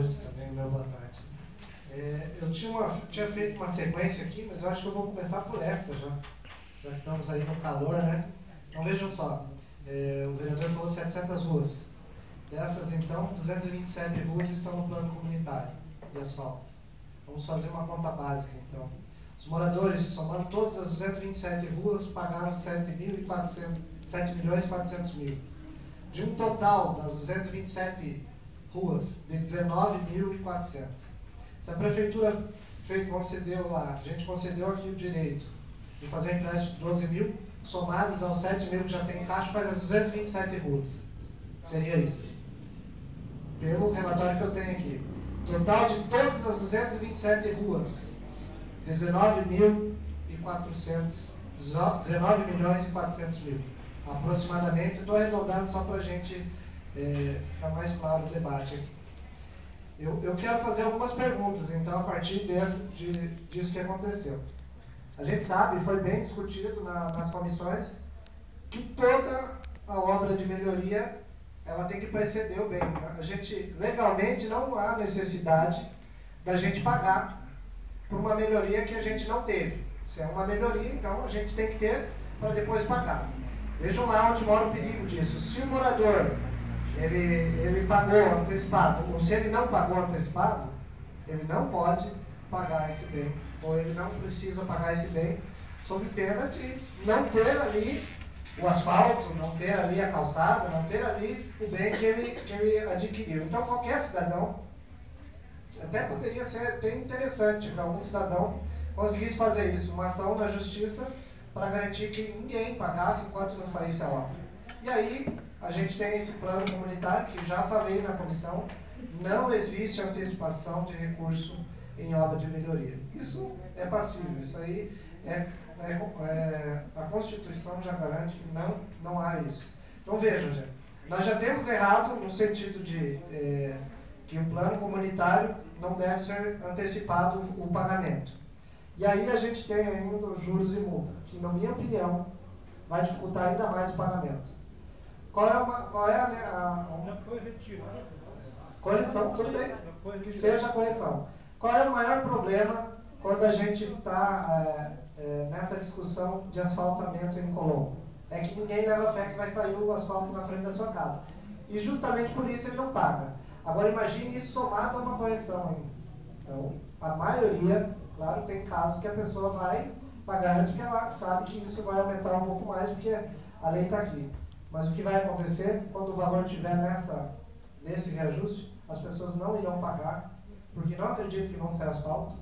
vereadores também, meu boa tarde. Eu tinha feito uma sequência aqui, mas eu acho que eu vou começar por essa já que estamos aí no calor, né? Então vejam só, o vereador falou 700 ruas. Dessas, então, 227 ruas estão no plano comunitário de asfalto. Vamos fazer uma conta básica, então. Os moradores, somando todas as 227 ruas, pagaram 7.400.000. De um total das 227 ruas, de 19.400. Se a prefeitura concedeu lá, a gente concedeu aqui o direito de fazer um empréstimo de 12 mil, somados aos 7 mil que já tem em caixa, faz as 227 ruas. Seria isso. Pelo relatório que eu tenho aqui. Total de todas as 227 ruas, 19.400.000 aproximadamente. Estou arredondando só para a gente ficar mais claro o debate aqui. Eu quero fazer algumas perguntas, então, a partir disso que aconteceu. A gente sabe, foi bem discutido nas comissões, que toda a obra de melhoria ela tem que preceder o bem. A gente, legalmente, não há necessidade da gente pagar por uma melhoria que a gente não teve. Se é uma melhoria, então a gente tem que ter para depois pagar. Vejam lá onde mora o perigo disso. Se o morador ele pagou antecipado, ou se ele não pagou antecipado, ele não pode pagar esse bem, ou ele não precisa pagar esse bem, sob pena de não ter ali o asfalto, não ter ali a calçada, não ter ali o bem que ele adquiriu. Então qualquer cidadão, até poderia ser até interessante que algum cidadão conseguisse fazer isso, uma ação na justiça para garantir que ninguém pagasse enquanto não saísse a obra. E aí a gente tem esse plano comunitário, que já falei na comissão, não existe antecipação de recurso em obra de melhoria. Isso é passível, isso aí a Constituição já garante que não há isso. Então vejam, gente, nós já temos errado no sentido de que o plano comunitário não deve ser antecipado o pagamento. E aí a gente tem ainda os juros e multa, que na minha opinião vai dificultar ainda mais o pagamento. Qual é a Já foi retirado. correção, tudo bem, que seja a correção. Qual é o maior problema quando a gente está nessa discussão de asfaltamento em Colombo? É que ninguém leva fé que vai sair o asfalto na frente da sua casa. E justamente por isso ele não paga. Agora imagine isso somado a uma correção ainda. Então, a maioria, claro, tem casos que a pessoa vai pagar antes, porque ela sabe que isso vai aumentar um pouco mais, porque a lei está aqui. Mas o que vai acontecer quando o valor estiver nesse reajuste, as pessoas não irão pagar, porque não acreditam que vão ser asfalto,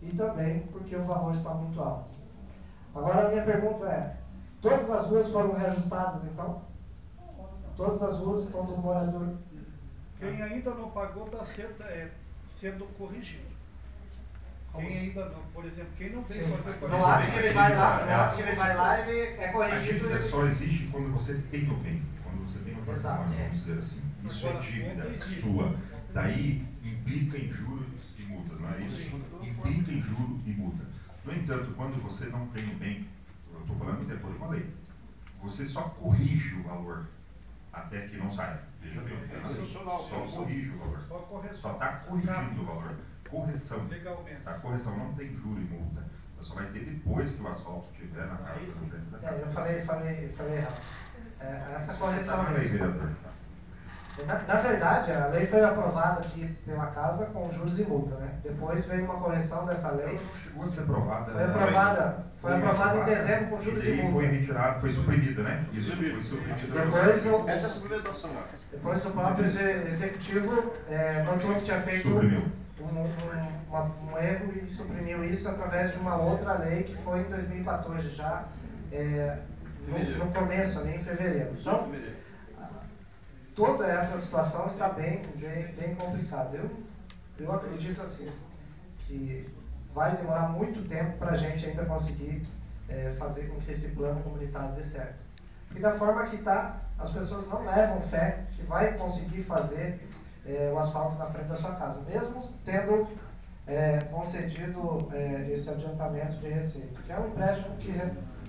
e também porque o valor está muito alto. Agora a minha pergunta é, todas as ruas foram reajustadas então? Todas as ruas quando o morador... Quem ainda não pagou está sendo corrigido. Quem ainda não, por exemplo, quem não tem que fazer correção. No ato que ele vai lá, ele é corrigido. A dívida só existe quando você tem o bem. Quando você tem o bem, Exato. vamos dizer assim. Isso é Agora, dívida sua. Daí implica em juros e multas, não é isso? Implica em juros e multa. No entanto, quando você não tem o bem, eu estou falando de acordo com a lei, você só corrige o valor até que não saia. Veja bem, só corrige o valor. Só está corrigindo o valor. Correção. Legalmente. A correção não tem juro e multa. Você só vai ter depois que o asfalto estiver na casa, na frente da casa. Eu falei errado. Essa correção... Está na lei, vereador. Na verdade, a lei foi aprovada aqui pela casa com juros e multa, né? Depois veio uma correção dessa lei. Não chegou a ser aprovada. Foi aprovada em dezembro com juros e multa. Foi retirado, foi suprimido, né? Isso foi suprimido. Essa é a suplementação. Depois o próprio executivo notou que tinha feito um erro e suprimiu isso através de uma outra lei que foi em 2014, já no começo, ali em fevereiro. Então, toda essa situação está bem complicada. Eu acredito assim, que vai demorar muito tempo para a gente ainda conseguir fazer com que esse plano comunitário dê certo. E da forma que está, as pessoas não levam fé que vai conseguir fazer o asfalto na frente da sua casa, mesmo tendo concedido esse adiantamento de receita, que é um empréstimo que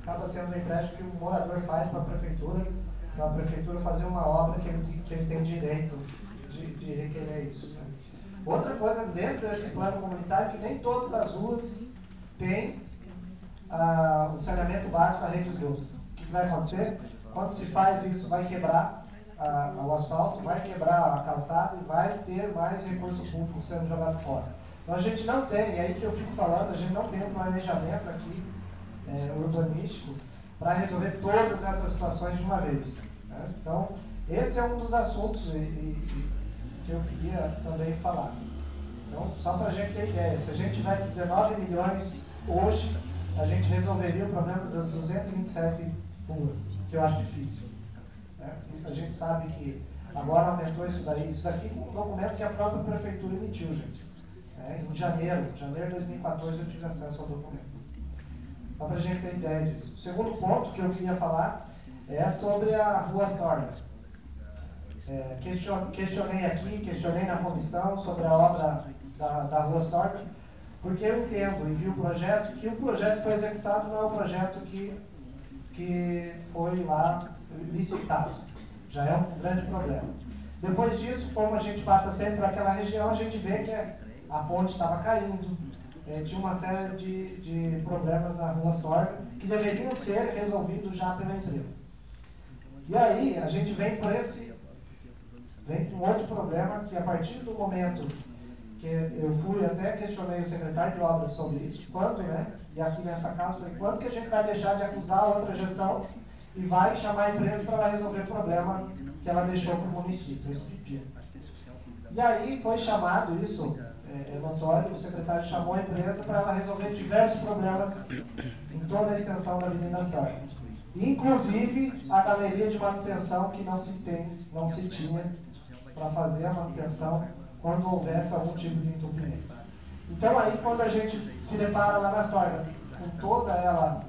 acaba sendo um empréstimo que o morador faz para a prefeitura fazer uma obra que ele tem direito de requerer isso, né? Outra coisa dentro desse plano comunitário é que nem todas as ruas têm o saneamento básico, a rede de esgoto. O que vai acontecer? Quando se faz isso, vai quebrar o asfalto, vai quebrar a calçada e vai ter mais recurso público sendo jogado fora. Então a gente não tem, é aí que eu fico falando, a gente não tem um planejamento aqui urbanístico para resolver todas essas situações de uma vez. Né? Então, esse é um dos assuntos que eu queria também falar. Então, só para a gente ter ideia, se a gente tivesse 19 milhões hoje, a gente resolveria o problema das 227 ruas, que eu acho difícil. Né? A gente sabe que agora aumentou isso daí. Isso daqui é um documento que a própria prefeitura emitiu, gente. Em janeiro de 2014 eu tive acesso ao documento. Só para a gente ter ideia disso. O segundo ponto que eu queria falar é sobre a Rua Astorga. Questionei aqui, questionei na comissão sobre a obra da Rua Astorga, porque eu entendo e vi o projeto, que o projeto foi executado, não é o projeto que foi lá licitado. Já é um grande problema. Depois disso, como a gente passa sempre por aquela região, a gente vê que a ponte estava caindo, tinha uma série de problemas na Rua Astorga que deveriam ser resolvidos já pela empresa. E aí, a gente vem com outro problema, que a partir do momento que eu fui até questionei o secretário de obras sobre isso, quando, né, e aqui nessa casa, falei, quando que a gente vai deixar de acusar a outra gestão e vai chamar a empresa para ela resolver o problema que ela deixou para o município, esse pepino. E aí foi chamado isso, é notório, o secretário chamou a empresa para ela resolver diversos problemas em toda a extensão da Avenida Astorga. Inclusive a galeria de manutenção que não se tinha para fazer a manutenção quando houvesse algum tipo de entupimento. Então aí quando a gente se depara lá na Astorga, com toda ela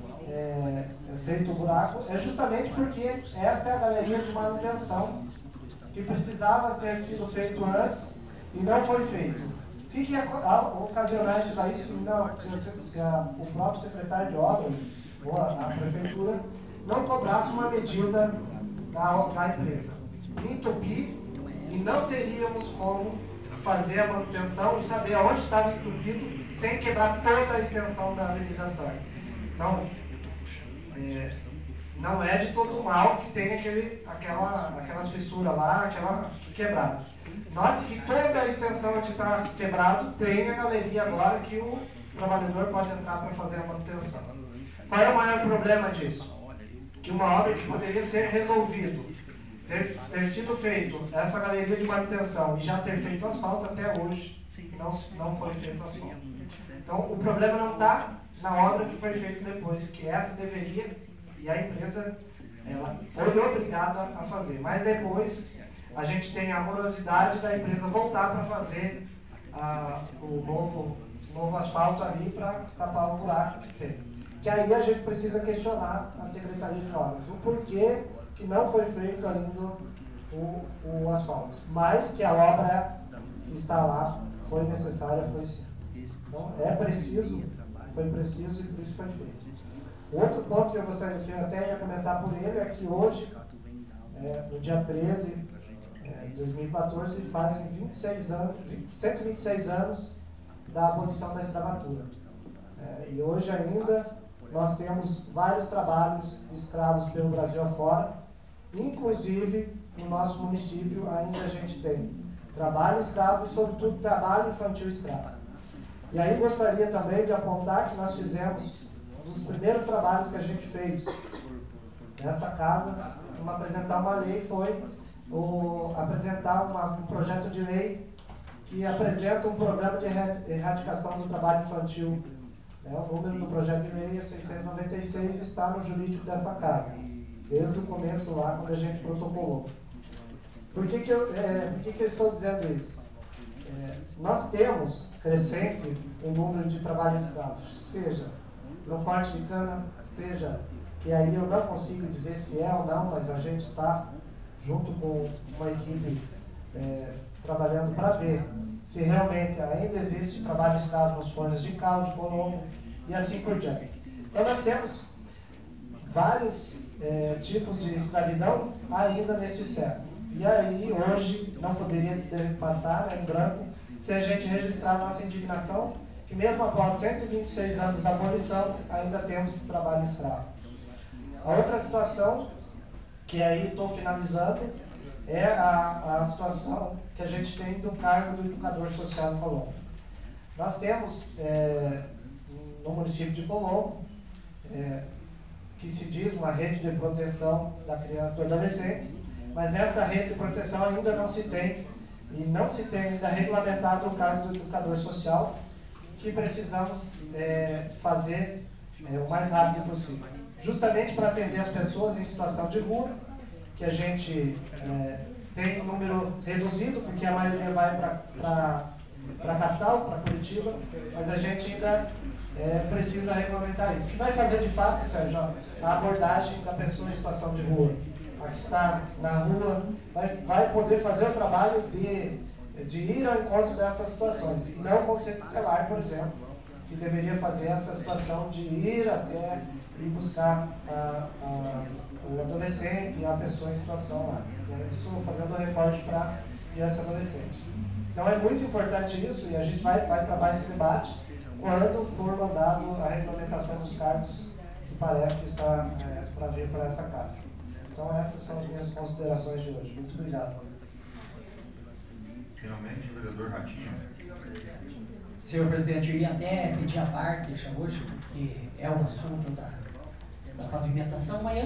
feito o buraco, é justamente porque esta é a galeria de manutenção que precisava ter sido feito antes e não foi feito. O que ia ocasionar isso daí se o próprio secretário de obras ou a prefeitura não cobrasse uma medida da empresa? Entupir e não teríamos como fazer a manutenção e saber aonde estava entupido sem quebrar toda a extensão da Avenida Astorga. Então, não é de todo mal que tem aquelas fissuras lá, aquela quebrada. Note que toda a extensão onde está quebrado tem a galeria agora que o trabalhador pode entrar para fazer a manutenção. Qual é o maior problema disso? Que uma obra que poderia ser resolvida, ter sido feito essa galeria de manutenção e já ter feito asfalto até hoje, não foi feito asfalto. Então o problema não está na obra que foi feita depois, que essa deveria, e a empresa ela foi obrigada a fazer. Mas depois a gente tem a morosidade da empresa voltar para fazer o novo asfalto ali para tapar o buraco que tem. Que aí a gente precisa questionar a Secretaria de Obras, o porquê que não foi feito ainda o asfalto. Mas que a obra que está lá foi necessária, foi sim. Então foi preciso e por isso foi feito. Outro ponto que eu gostaria, que eu até ia começar por ele, é que hoje, no dia 13 de 2014, fazem 126 anos da abolição da escravatura. E hoje ainda nós temos vários trabalhos escravos pelo Brasil afora, inclusive no nosso município ainda a gente tem trabalho escravo e sobretudo trabalho infantil escravo. E aí gostaria também de apontar que nós fizemos, um dos primeiros trabalhos que a gente fez nesta casa, apresentar uma lei, foi apresentar um projeto de lei que apresenta um programa de erradicação do trabalho infantil. O número do projeto de lei é 696 e está no jurídico dessa casa, desde o começo lá, quando a gente protocolou. Por que eu estou dizendo isso? Nós temos crescente o número de trabalhos escravos, seja no corte de cana, seja, que aí eu não consigo dizer se é ou não, mas a gente está junto com uma equipe trabalhando para ver se realmente ainda existe trabalho escravo nos fornos de cal, de colombo e assim por diante. Então nós temos vários tipos de escravidão ainda neste século. E aí hoje não poderia passar em branco se a gente registrar a nossa indignação, que mesmo após 126 anos da abolição, ainda temos trabalho escravo. A outra situação, que aí estou finalizando, é a situação que a gente tem do cargo do educador social em Colombo. Nós temos, no município de Colombo, que se diz uma rede de proteção da criança e do adolescente, mas nessa rede de proteção ainda não se tem, e não se tem ainda regulamentado o cargo do educador social, que precisamos fazer o mais rápido possível. Justamente para atender as pessoas em situação de rua, que a gente tem um número reduzido, porque a maioria vai para a capital, para Curitiba, mas a gente ainda precisa regulamentar isso. O que vai fazer de fato, Sérgio, a abordagem da pessoa em situação de rua. A que está na rua vai poder fazer o trabalho de ir ao encontro dessas situações, e não o Conselho Tutelar, por exemplo, que deveria fazer essa situação de ir até e buscar o adolescente e a pessoa em situação lá. Isso fazendo o recorte para criança e adolescente. Então é muito importante isso, e a gente vai travar esse debate quando for mandado a regulamentação dos cargos, que parece que está para vir para essa casa. Então essas são as minhas considerações de hoje. Muito obrigado. Finalmente, o vereador Ratinho. Senhor presidente, eu ia até pedir a parte hoje, porque é o assunto da pavimentação, mas